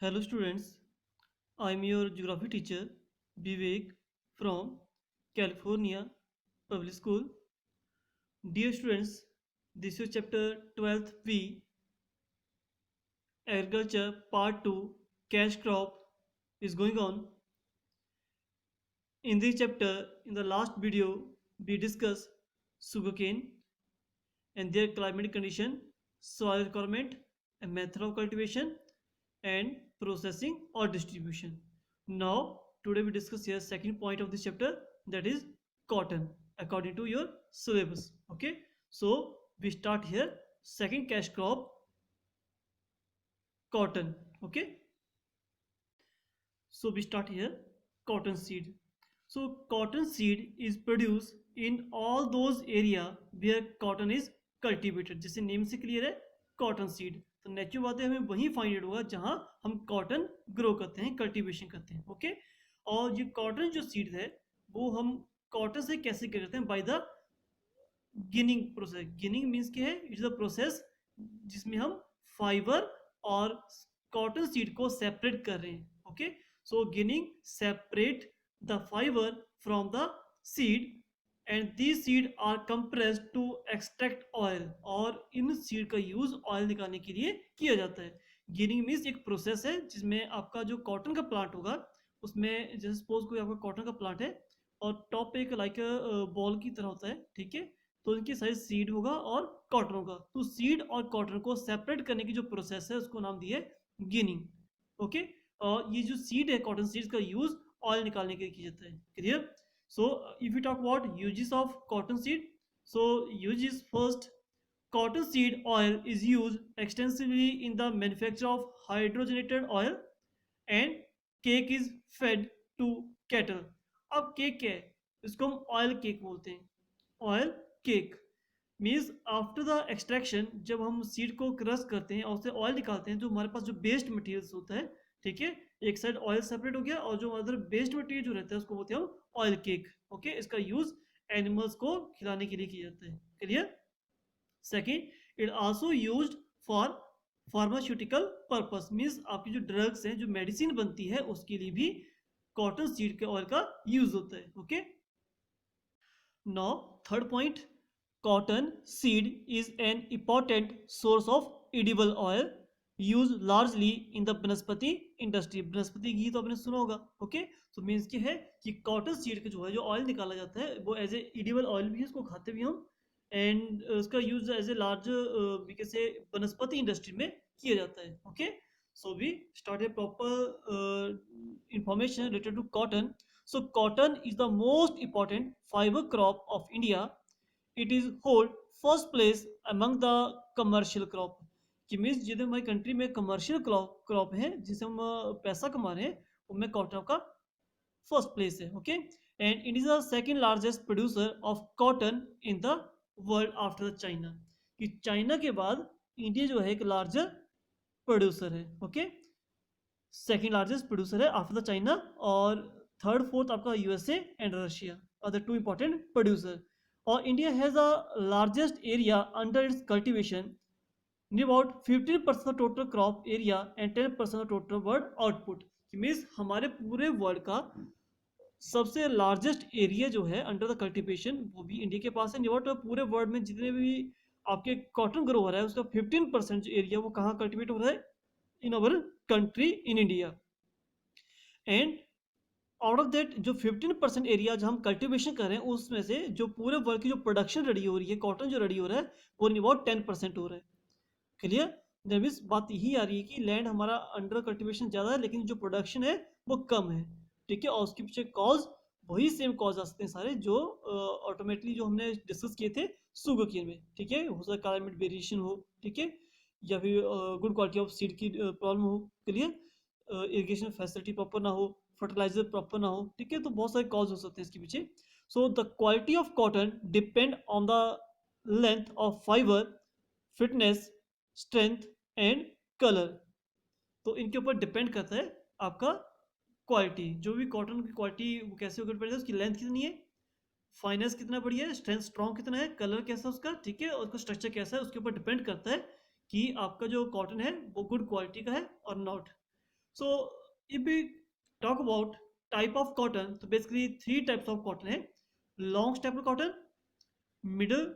Hello students, I am your geography teacher Vivek from California Public School. Dear students, this is chapter 12th V, Agriculture Part 2, Cash Crop is going on. In this chapter, in the last video, we discussed sugarcane and their climatic condition, soil requirement, and method of cultivation, and processing or distribution. Now, today we discuss here second point of this chapter, that is cotton according to your syllabus. Okay, so we start here second cash crop, cotton. Okay, so we start here cotton seed. So cotton seed is produced in all those area where cotton is cultivated. जैसे name से clear है, cotton seed तो natural बात है हमें वहीं find होगा जहां हम कॉटन ग्रो करते हैं, कल्टीवेशन करते हैं. ओके, और ये कॉटन जो सीड है वो हम कॉटन से कैसे करते हैं? By the ginning process. Ginning means क्या है? इट्स द प्रोसेस जिसमें हम फाइबर और कॉटन सीड को सेपरेट कर रहे हैं. Okay, so ginning separate the fiber from the seed and these seed are compressed to extract oil. और इन सीड का यूज ऑयल निकालने के लिए किया जाता है. गिनिंग मीन्स एक प्रोसेस है जिसमें आपका जो कॉटन का प्लांट होगा उसमें जैसे सपोज कोई आपका कॉटन का प्लांट है और टॉप पे एक लाइक बॉल की तरह होता है, ठीक है, तो इनकी साइज सीड होगा और कॉटन होगा. तो सीड और कॉटन को सेपरेट करने की जो प्रोसेस है उसको नाम दिया है गिनिंग. ओके, और ये जो सीड है कॉटन सीड्स का यूज ऑयल निकालने के लिए किया जाता है. Clear? So if you talk about uses of cotton seed, so uses first, cotton seed oil is used extensively in the manufacture of hydrogenated oil and cake is fed to cattle. अब cake क्या है? इसको हम oil cake बोलते हैं. Oil cake means after the extraction, जब हम seed को क्रश करते हैं और उससे ऑयल निकालते हैं, जो हमारे पास जो बेस्ड मटेरियल्स होता है, ठीक है, एक साइड ऑयल सेपरेट हो गया और जो अदर बेस्ड मटेरियल जो रहता है उसको बोलते हैं हम ऑयल केक. ओके, इसका यूज एनिमल्स को खिलाने के लिए किया जाता है. Clear? Second, it also used for pharmaceutical purpose, means आपकी जो ड्रग्स हैं, जो मेडिसिन बनती है, उसके लिए भी कॉटन सीड के ऑयल का यूज होता है. Okay, now third point, cotton seed is an important source of edible oil used largely in the बनस्पति इंडस्ट्री. बनस्पति घी तो आपने सुना होगा. ओके, तो मीन्स क्या है कि कॉटन सीड का जो है जो ऑयल निकाला जाता है वो एज ए एडिबल ऑयल भी है, उसको खाते भी हम, एंड उसका यूज एज ए लार्ज से बनस्पति इंडस्ट्री में किया जाता है. Okay, so we start a proper information related to cotton. So cotton is the most important fibre crop of India. It is hold first place among the commercial crop. कि means जितने हमारी country में commercial crop है जिससे हम पैसा कमा रहे हैं, उनमें कॉटन का फर्स्ट प्लेस है. Okay, and it is the second largest producer of cotton in the world after the China. कि चाइना के बाद इंडिया जो है एक लार्जर प्रोड्यूसर है. ओके, सेकंड लार्जेस्ट प्रोड्यूसर है आफ्टर द चाइना, और थर्ड फोर्थ आपका USA and Russia are the two important producer. और India has the largest area under its cultivation, near about 15% of total crop area and 10% of total world output. Means हमारे पूरे world का सबसे largest area जो है under the cultivation वो भी India के पास है. नियर अबाउट पूरे वर्ल्ड में जितने भी आपके कॉटन ग्रो हो रहा है उसका 15% जो एरिया वो कहाँ कल्टिवेट हो रहा है? In our country, in India. And out of that जो 15% एरिया जो हम कल्टिवेशन कर रहे हैं उसमें से जो पूरे वर्ल्ड की जो प्रोडक्शन रेडी हो रही है, कॉटन जो रेडी हो रहा है, वो अबाउट 10% हो रहा है. क्लियर? दैट मीन्स बात यही आ रही है कि लैंड हमारा अंडर कल्टिवेशन ज़्यादा है लेकिन जो प्रोडक्शन है वो कम है. ठीक है, और उसके पीछे कॉज वही सेम कॉज आ सकते हैं सारे जो ऑटोमेटिकली जो हमने डिस्कस किए थे शुगर केन में. ठीक है, हो सकता है क्लाइमेट वेरिएशन हो, ठीक है, या फिर गुड क्वालिटी ऑफ सीड की प्रॉब्लम हो. क्लियर? इरिगेशन फैसिलिटी प्रॉपर ना हो, फर्टिलाइजर प्रॉपर ना हो. ठीक है, तो बहुत सारे कॉज हो सकते हैं इसके पीछे. So the quality of cotton depend on the length of fibre, fitness, strength and colour. तो इनके ऊपर डिपेंड करता है आपका क्वालिटी. जो भी कॉटन की क्वालिटी वो कैसे होकर पड़ेगा, उसकी लेंथ कितनी है, फाइनेंस कितना बढ़िया है, स्ट्रेंथ स्ट्रॉन्ग कितना है, कलर कैसा है उसका, ठीक है, और उसका स्ट्रक्चर कैसा है, उसके ऊपर डिपेंड करता है कि आपका जो कॉटन है वो गुड क्वालिटी का है और not. So if we talk about type of cotton, तो basically three types of cotton है, long staple cotton, middle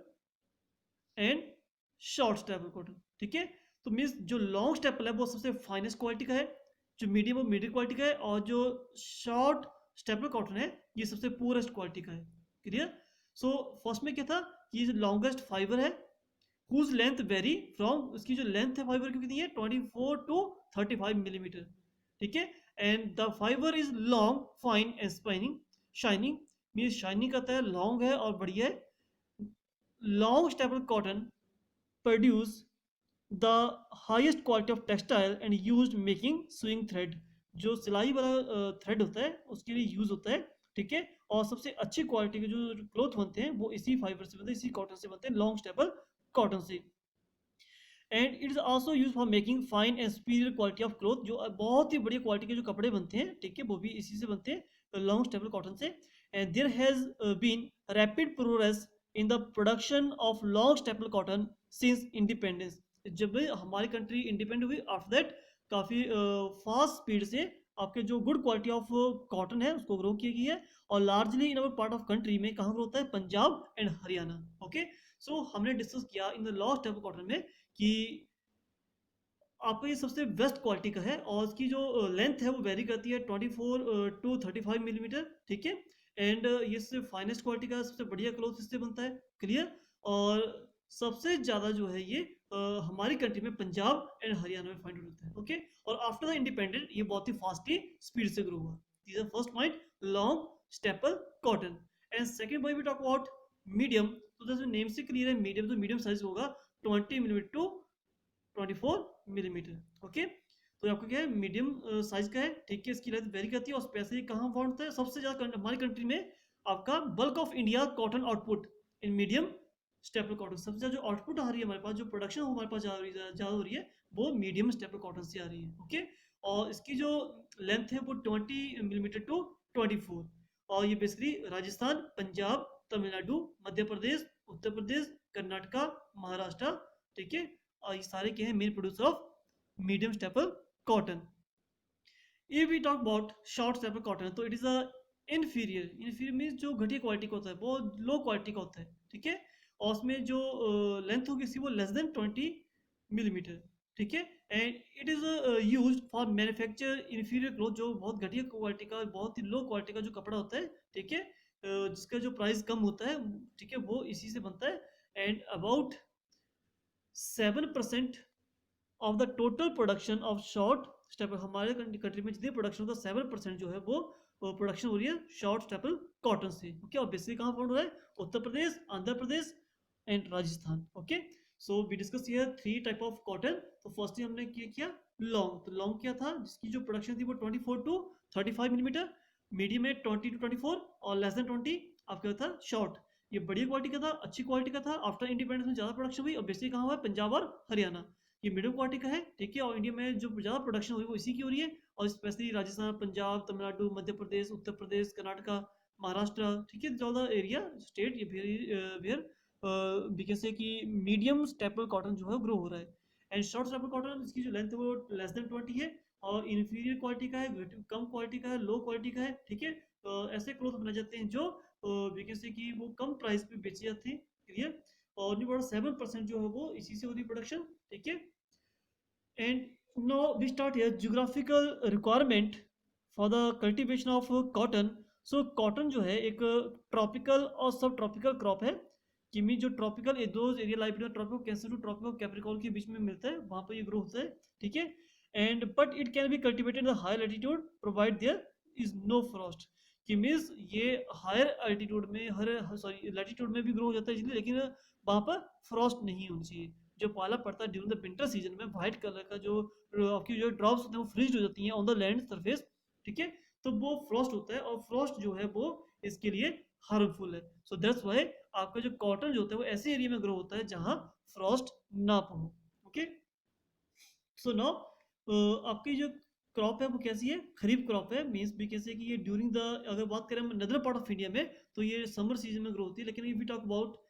and short staple cotton. ठीक है, तो मीन्स जो लॉन्ग स्टेपल है वो सबसे फाइनेस्ट क्वालिटी का है, जो मीडियम वो मिडिल क्वालिटी का है, और जो शॉर्ट स्टेपल कॉटन है ये सबसे पुअरेस्ट क्वालिटी का है। क्लियर? सो फर्स्ट में क्या था कि ये जो लॉन्गेस्ट फाइबर है हुज लेंथ वेरी फ्रॉम, उसकी जो लेंथ है फाइबर की कितनी है 24 to 35 मिलीमीटर। ठीक है, and the fibre is long fine and spinning shining, means shining करता है, लॉन्ग है और बढ़िया है। Long staple cotton produce the highest quality of textile and used making sewing thread, जो सिलाई वाला थ्रेड होता है उसके लिए यूज होता है। ठीक है, और सबसे अच्छी क्वालिटी के जो क्लोथ बनते हैं वो इसी फाइबर से बनते हैं, इसी कॉटन से बनते हैं, लॉन्ग स्टेपल कॉटन से। And it is also use for making fine and superior quality of cloth, जो बहुत ही बढ़िया क्वालिटी के जो कपड़े बनते हैं, ठीक है, वो भी इसी से बनते हैं, लॉन्ग स्टेपल कॉटन से। And there has been rapid progress in the production of long staple cotton since independence. जब भी हमारी कंट्री इंडिपेंडेंट हुई आफ्टर दैट काफ़ी फास्ट स्पीड से आपके जो गुड क्वालिटी ऑफ कॉटन है उसको ग्रो किया गया है, और largely in our part of country में कहाँ ग्रो होता है, पंजाब एंड हरियाणा। ओके, सो हमने डिस्कस किया in the long staple cotton में कि आपका ये सबसे बेस्ट क्वालिटी का है, और इसकी जो लेंथ है वो वेरी करती है 24 to 35 मिलीमीटर। ठीक है, एंड ये सबसे फाइनेस्ट क्वालिटी का सबसे बढ़िया क्लॉथ इससे बनता है। क्लियर? और सबसे ज़्यादा जो है ये हमारी कंट्री में पंजाब एंड हरियाणा में फाइंड होता है। ओके, और आफ्टर द इंडिपेंडेंट ये बहुत ही फास्टली स्पीड से ग्रो हुआ। This is first point, long staple cotton. And second point we talk about medium, तो जैसे नेम से क्लियर है मीडियम, तो मीडियम साइज होगा 20 मिलीमीटर टू 24 मिलीमीटर। ओके, तो आपका क्या है मीडियम साइज का है। ठीक है, इसकी लेंथ वेरी करती है, और स्पेशली कहाँ फाउंड होता है, सबसे ज़्यादा हमारी कंट्री में आपका bulk of India cotton output in medium staple cotton, सबसे ज़्यादा जो आउटपुट आ रही है हमारे पास, जो प्रोडक्शन हमारे पास ज़्यादा हो रही है वो मीडियम स्टेपल कॉटन से आ रही है। ओके, और इसकी जो लेंथ है वो 20 मिलीमीटर टू 24, और ये बेसिकली राजस्थान, पंजाब, तमिलनाडु, मध्य प्रदेश, उत्तर प्रदेश, कर्नाटका, महाराष्ट्र, ठीक है, और ये सारे के हैं main producer of medium staple cotton. If we talk about short staple cotton, तो it is a inferior means जो घटिया क्वालिटी का होता है, वो लो क्वालिटी का होता है। ठीक है, और उसमें जो लेंथ होगी इसकी वो लेस देन 20 मिलीमीटर। ठीक है, and it is use for manufacture inferior cloth, जो बहुत घटिया क्वालिटी का, बहुत ही लो क्वालिटी का जो कपड़ा होता है, ठीक है, जिसका जो प्राइस कम होता है, ठीक है, वो इसी से बनता है। And about 7% of the total production of short staple, हमारे कंट्री में जितनी प्रोडक्शन होता है 7% जो है वो प्रोडक्शन हो रही है शॉर्ट स्टेपल कॉटन से। ओके, और बेसिकली कहाँ फाउंड हो रहा है, Uttar Pradesh, Andhra Pradesh and Rajasthan. Okay, so we discuss here three type of cotton. तो फर्स्टली हमने किया लॉन्ग, तो लॉन्ग क्या था, जिसकी जो प्रोडक्शन थी वो 24 to 35 मिलीमीटर, मीडियम में 20 to 24, और लेस देन 20 आपका था शॉर्ट। ये बढ़िया क्वालिटी का था, अच्छी क्वालिटी का था। आफ्टर इंडिपेंडेंस में ज़्यादा प्रोडक्शन हुई, और बेसिकली कहाँ हुआ है, पंजाब और हरियाणा। ये मिडिल क्वालिटी का है। ठीक है, और इंडिया में जो ज़्यादा प्रोडक्शन हुई वो इसी की हो रही है, और स्पेशली राजस्थान, पंजाब, तमिलनाडु, मध्य प्रदेश, उत्तर प्रदेश, कर्नाटका, महाराष्ट्र, ठीक है, ज़्यादा एरिया स्टेट ये वेयर वी कैन से कि मीडियम स्टेपल कॉटन जो है ग्रो हो रहा है। एंड शॉर्ट स्टेपल कॉटन, इसकी जो लेंथ है वो लेस देन 20 है, और इन्फीरियर क्वालिटी का है, कम क्वालिटी का है, लो क्वालिटी का है। ठीक है, ऐसे क्लोथ बनाए जाते हैं जो वी कैन से कि वो कम प्राइस पे बेचे जाते हैं। क्लियर? और ओनली अबाउट 7% जो है वो इसी से हो रही प्रोडक्शन। ठीक है, and now we start here geographical requirement for the cultivation of cotton. So cotton जो है एक ट्रॉपिकल और सब ट्रॉपिकल क्रॉप है। किमी जो tropical those area like tropical Cancer to tropical Capricorn के बीच में मिलता है, वहाँ पर ये ग्रो होता है। ठीक है, and but it can be cultivated in the high altitude provide there is no frost, कि मीन्स ये हायर एल्टीट्यूड में, हर सॉरी लैटिट्यूड में भी ग्रो हो जाता है इसलिए, लेकिन वहाँ पर फ्रॉस्ट नहीं होनी चाहिए। जो पाला पड़ता है ड्यूरिंग द विंटर सीजन में, व्हाइट कलर का जो आपकी जो ड्रॉप्स होते हैं वो फ्रीज हो जाती हैं ऑन द लैंड सरफेस। ठीक है, तो वो फ्रॉस्ट होता है, और फ्रॉस्ट जो है वो इसके लिए हार्मफुल है। सो दैट्स वाई आपका जो कॉटन जो होता है वो ऐसे एरिया में ग्रो होता है जहाँ फ्रॉस्ट ना हो। ओके, सो नाउ आपकी जो क्रॉप है वो कैसी है, खरीफ क्रॉप है। मीन्स भी कैसे कि ये ड्यूरिंग द, अगर बात करें नदर पार्ट ऑफ इंडिया में तो ये समर सीजन में ग्रो होती है, लेकिन इफ वी टॉक अबाउट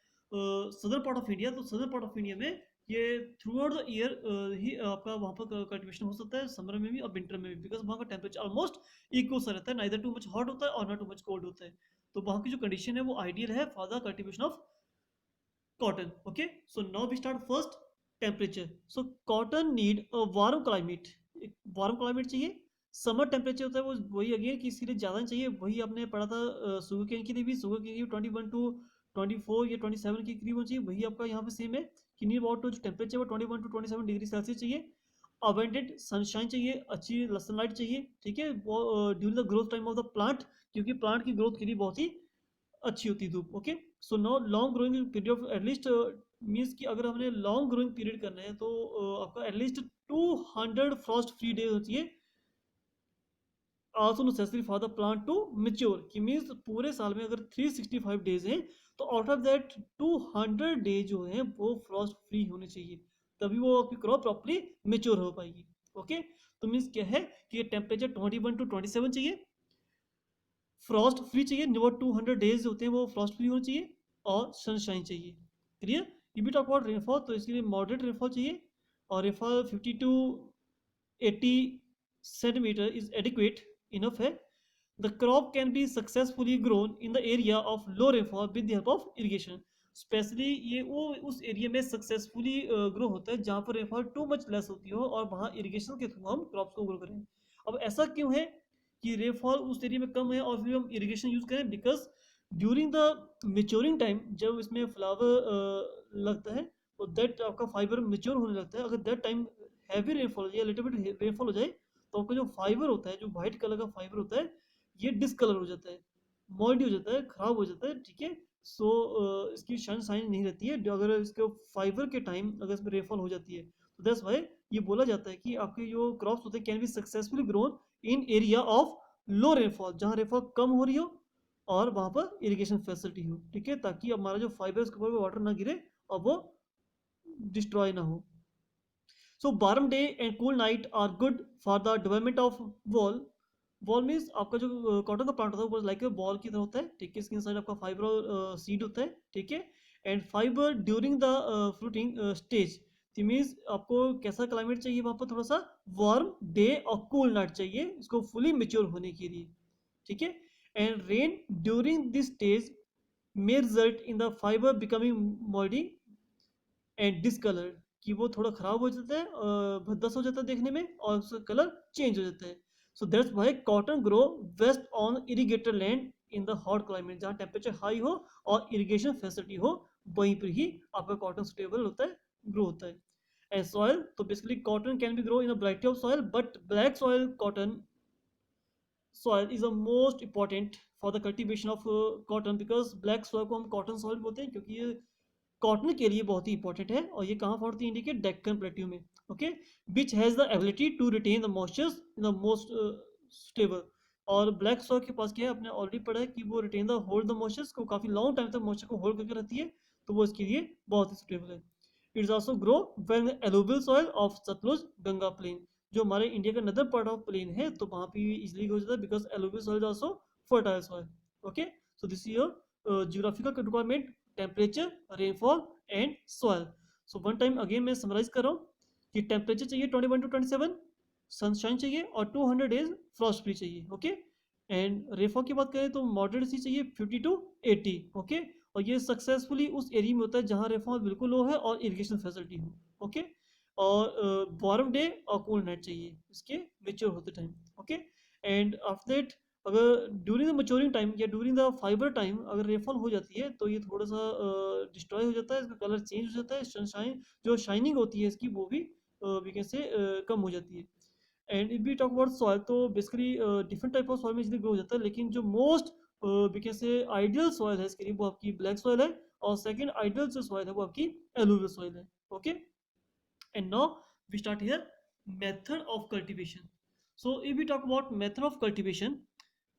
सदर पार्ट ऑफ इंडिया, तो सदर पार्ट ऑफ इंडिया में ये थ्रू आउट द ईयर ही आपका वहाँ पर कल्टिवेशन हो सकता है, समर में भी और विंटर में भी, बिकॉज वहाँ का टेम्परेचर ऑलमोस्ट इक्वल सा रहता है, नाइदर टू मच हॉट होता है और नॉट टू मच कोल्ड होता है। तो वहाँ की जो कंडीशन है वो आइडियल है for the cultivation of cotton. Okay, so now we start first temperature. So cotton need a warm climate. एक वार्म क्लाइमेट चाहिए। समर टेम्परेचर होता है वो वही अगेन कि इसके लिए ज़्यादा नहीं चाहिए, वही आपने पढ़ा था शुगर केन के लिए भी, शुगर केन के लिए 21 to 24 या 27 के करीब होना चाहिए, वही आपका यहाँ पे सेम है कि नियर अबाउट जो टेम्परेचर वो 21 to 27 डिग्री सेल्सियस चाहिए। अवेंटेड सनशाइन चाहिए, अच्छी सनलाइट चाहिए, ठीक है, वो during the growth time of the plant, क्योंकि प्लांट की ग्रोथ के लिए बहुत ही अच्छी होती है धूप। Okay, so no long growing period of at least means कि अगर हमने लॉन्ग ग्रोइंग पीरियड करना है तो आपका एटलीस्ट 200 फ्रॉस्ट फ्री डेज होती है, also necessary for the plant to mature, कि मीन्स पूरे साल में अगर 365 डेज हैं तो आउट ऑफ दैट 200 डेज जो हैं वो फ्रॉस्ट फ्री होने चाहिए, तभी वो आपकी क्रॉप प्रॉपरली मेच्योर हो पाएगी। ओके, तो मीन्स क्या है कि टेम्परेचर 21 to 27 चाहिए, फ्रॉस्ट फ्री चाहिए, नियर 200 डेज होते हैं वो फ्रॉस्ट फ्री होना चाहिए, और सनशाइन चाहिए। क्लियर? ये भी टॉक अबाउट रेनफॉल, तो इसके लिए मॉडरेट रेनफॉल चाहिए, और rainfall 50 to 80 centimetre is adequate enough है। The crop can be successfully grown in the area of low rainfall with the help of irrigation. Especially ये वो उस एरिया में सक्सेसफुली ग्रो होता है जहाँ पर रेनफॉल टू मच लेस होती हो और वहाँ इरिगेशन के थ्रू हम क्रॉप्स को ग्रो करें। अब ऐसा क्यों है कि रेनफॉल उस एरिया में कम है और फिर हम इरिगेशन यूज करें? Because during the maturing time जब इसमें फ्लावर लगता है तो दैट आपका फाइबर मेच्योर होने लगता है, अगर दैट टाइम हैवी रेनफॉल हो जाए, लिटिल बिट रेनफॉल हो जाए, तो आपका जो फाइबर होता है, जो व्हाइट कलर का फाइबर होता है, ये डिसकलर हो जाता है, मॉल्डी हो जाता है, खराब हो जाता है, ठीक है। सो इसकी शाइन नहीं रहती है अगर इसके फाइबर के टाइम अगर इसमें रेनफॉल हो जाती है, तो दैट्स वाई ये बोला जाता है कि आपके जो क्रॉप्स होते हैं can be successfully grown in area of low rainfall, जहाँ रेनफॉल कम हो रही हो और वहाँ पर इरिगेशन फैसिलिटी हो, ठीक है, ताकि हमारा जो फाइबर उसके ऊपर वाटर ना गिरे और वो डिस्ट्रॉय ना हो। So warm day and cool night are good for the development of boll. Boll means आपका जो कॉटन का प्लांट होता है वो लाइक बॉल की तरह होता है, ठीक है, इसके साइड आपका फाइबर और सीड होता है, ठीक है, and fibre during the fruiting stage. Means आपको कैसा क्लाइमेट चाहिए वहाँ पर? थोड़ा सा वार्म डे और कूल नाइट चाहिए इसको फुली मेच्योर होने के लिए, ठीक है, and rain during this stage may result in the fiber becoming moldy and discoloured, कि वो थोड़ा खराब हो जाता है, भद्दस हो जाता है देखने में और उसका कलर चेंज हो जाता है। So that's why cotton grow best on irrigated land in the hot climate, जहाँ टेम्परेचर हाई हो और इरिगेशन फैसिलिटी हो वहीं पर ही आपका कॉटन सुटेबल होता है, ग्रो होता है। एंड सॉइल, तो basically cotton can be grow in a variety of soil, but black soil cotton soil is the most important for the cultivation of cotton, because black soil को हम cotton soil बोलते हैं क्योंकि ये cotton के लिए बहुत ही इंपॉर्टेंट है, और ये कहाँ फाउंड होती है? इंडिया के डेक्कन प्लेट्यू में। Okay, which has the ability to retain the moistures in the most stable. और ब्लैक सॉइल के पास क्या है, आपने ऑलरेडी पढ़ा है कि वो retain the hold the moistures को काफ़ी लॉन्ग टाइम तक मॉइस्चर को होल्ड करके रखती है, तो वो इसके लिए बहुत ही सुटेबल है। It is also grow well alluvial soil of Sutlej Ganga plain, जो हमारे इंडिया का नदर पार्ट ऑफ प्लेन है तो वहाँ पे इजिली हो जाता है, because alluvial soil is also fertile soil. Okay, so this is your geographical requirement, temperature, rainfall and soil. So one time again मैं समराइज कर रहा हूँ कि टेम्परेचर चाहिए 21 to 27, सनशाइन चाहिए और 200 डेज फ्रॉस्ट फ्री चाहिए। ओके, एंड रेनफॉल की बात करें तो मॉडरेट सी चाहिए 50 to 80। ओके, और ये सक्सेसफुली उस एरिया में होता है जहाँ रेनफॉल बिल्कुल लो है और इरिगेशन फैसिलिटी हो। ओके, और वार्म डे और कूल नाइट चाहिए इसके मेच्योर होते time. Okay, and after that अगर ड्यूरिंग द मच्योरिंग टाइम या ड्यूरिंग द फाइबर टाइम अगर रेनफॉल हो जाती है तो ये थोड़ा सा डिस्ट्रॉय हो जाता है, इसका कलर चेंज हो जाता है, सनशाइन जो शाइनिंग होती है इसकी वो भी वी कैन से कम हो जाती है। And if we talk about soil, तो basically different type of soil में इजीली ग्रो हो जाता है, लेकिन जो most we can say ideal soil है इसके लिए वो आपकी ब्लैक सॉइल है, और सेकंड आइडियल जो सॉइल है वो आपकी एलुवियल सॉइल है। Okay, and now we start here method of cultivation. So if we talk about method of cultivation,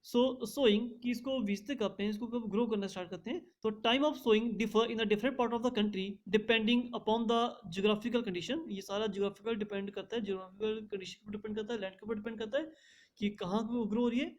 so sowing कि इसको बीजते कब हैं, इसको कब ग्रो करना स्टार्ट करते हैं, तो time of sowing differ in the different part of the country depending upon the geographical condition. ये सारा जियोग्राफिकल डिपेंड करता है, जियोग्राफिकल कंडीशन पर डिपेंड करता है, लैंड के ऊपर डिपेंड करता है कि कहाँ पे ग्रो हो रही है,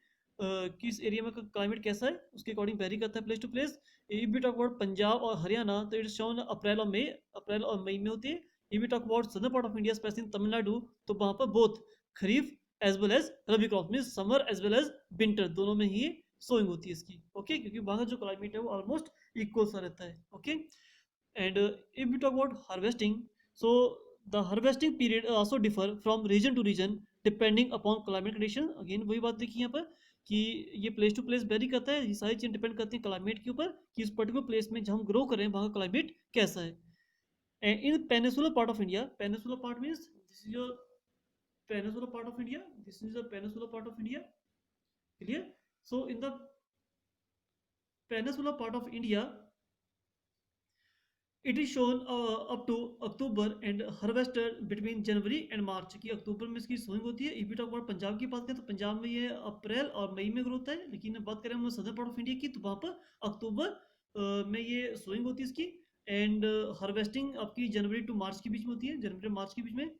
किस एरिया में क्लाइमेट कैसा है, उसके अकॉर्डिंग वेरी करता है place to place. If we talk about Punjab और हरियाणा तो इट्स शोन अप्रैल और मई में होती है, If we talk about southern part of India, especially in Tamil Nadu, तो वहाँ पर both kharif as well as rabi crop means summer as well as winter दोनों में ही सोइंग होती है इसकी, ओके, क्योंकि वहाँ का जो क्लाइमेट है वो ऑलमोस्ट इक्वल सा रहता है, okay. And if we talk about harvesting, so the harvesting period also differ from region to region depending upon climate condition. Again वही बात देखिए यहाँ पर कि ये प्लेस टू प्लेस वेरी करता है, ये सारी चीज़ें डिपेंड करती हैं क्लाइमेट के ऊपर कि उस पर्टिकुलर प्लेस में जहाँ हम ग्रो कर रहे हैं वहाँ का क्लाइमेट कैसा है। And in peninsular part of India, peninsular part means this is your peninsular part of India. This is the peninsular part of India. Clear? So in the peninsular part of India, it is shown up to October and harvested between January and March कि अक्टूबर में इसकी sowing होती है। If you talk about Punjab की बात करें तो पंजाब में ये अप्रैल और मई में ग्रो होता है, लेकिन बात करें हम सदर्न पार्ट ऑफ इंडिया की तो वहाँ पर अक्टूबर में ये सोइंग होती है इसकी। एंड हार्वेस्टिंग आपकी जनवरी टू मार्च के बीच में होती है, जनवरी मार्च के बीच में।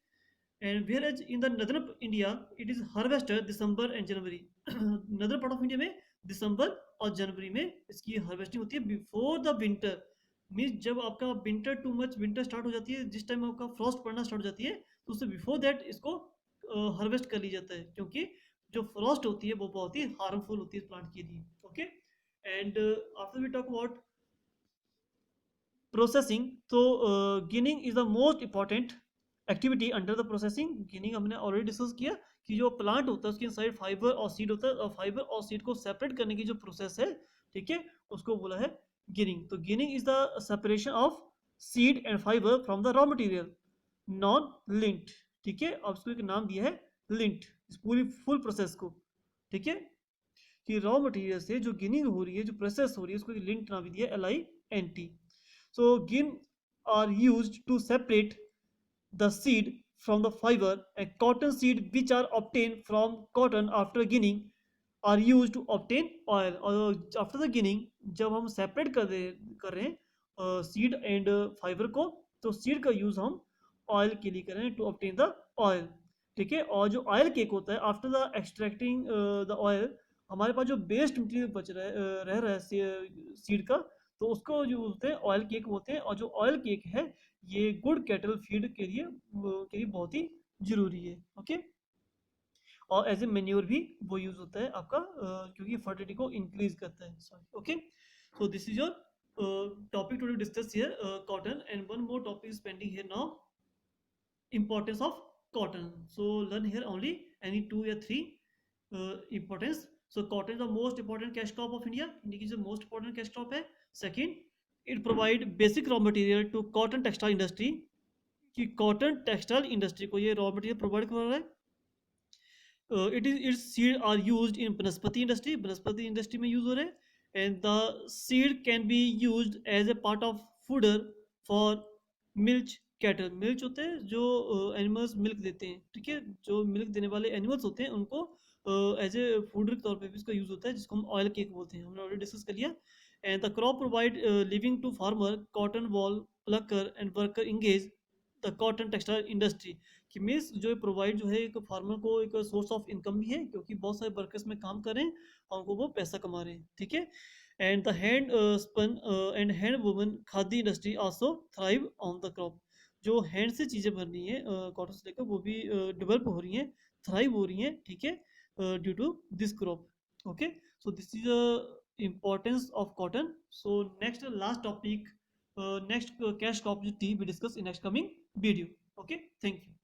And where as in the northern India it is harvested December and January. Northern part of India में दिसंबर और जनवरी में इसकी हार्वेस्टिंग होती है बिफोर द विंटर। मीन्स जब आपका winter too much winter start हो जाती है, जिस टाइम आपका फ्रॉस्ट पड़ना स्टार्ट हो जाती है तो उससे बिफोर दैट इसको हार्वेस्ट कर लिया जाता है, क्योंकि जो फ्रॉस्ट होती है वो बहुत ही हार्मफुल होती है प्लांट के लिए, okay. And after we talk about processing, तो ginning is the most important activity under the processing. Ginning हमने ऑलरेडी डिस्कस किया कि जो प्लांट होता है उसके साइड फाइबर और सीड होता है, और फाइबर और सीड को सेपरेट करने की जो प्रोसेस है, ठीक है, उसको बोला है गिनिंग। तो ginning is the separation of seed and fibre from the raw material non lint, ठीक है। अब उसको एक नाम दिया है लिंट, इस पूरी फुल प्रोसेस को, ठीक है, कि रॉ मटेरियल से जो गिनिंग हो रही है, जो प्रोसेस हो रही है, उसको लिंट नाम दिया LINT। So gin are used to separate the seed from the fiber, and cotton seed which are obtained from cotton after ginning are used to obtain oil। और after the ginning जब हम separate कर रहे हैं seed and fibre को, तो seed का use हम ऑयल के लिए कर रहे हैं टू obtain the oil, ठीक है। और जो ऑयल केक होता है after the extracting the oil, हमारे पास जो बेस्ट मटेरियल बच रहा है रह रहा है सीड का, तो उसको जो होते हैं ऑयल केक होते हैं। और जो ऑयल केक है ये गुड कैटल फीड के लिए बहुत ही जरूरी है, ओके। और एज ए मेन्योर भी वो यूज होता है आपका क्योंकि फर्टिलिटी को इंक्रीज करता है, sorry, okay. So this is your topic to discuss here cotton. And one more topic is pending here now, importance of cotton। So learn here only any 2 or 3 importance। So cotton is the most important cash crop of India। India की जो most important cash crop है। Second, it provide basic raw material to cotton textile industry, कि cotton textile industry को ये raw material provide कर रहा है। its seed are used in Banaspati industry, Banaspati industry में use हो रहे हैं। and the seed can be used as a part of fodder for milch cattle। Milch होते हैं जो एनिमल्स मिल्क देते हैं, ठीक है, जो मिल्क देने वाले एनिमल्स होते हैं उनको एज ए फूड के तौर पे भी इसका यूज़ होता है, जिसको हम ऑयल केक बोलते हैं, हमने ऑलरेडी डिस्कस कर लिया। And the crop provide living to farmer, cotton boll plucker and worker engage the cotton textile industry, कि मीन्स जो प्रोवाइड जो है एक फार्मर को एक सोर्स ऑफ इनकम भी है, क्योंकि बहुत सारे वर्कर्स में काम कर रहे हैं और उनको वो पैसा कमा रहे हैं, ठीक है। And the hand spun and hand woman khadi industry also thrive on the crop. जो हैंड से चीज़ें बन रही हैं कॉटन से लेकर वो भी डेवलप हो रही हैं, थ्राइव हो रही हैं, ठीक है, due to this crop, okay. So this is importance of cotton। So next last topic, next cash crop we discuss in next coming video, okay, thank you।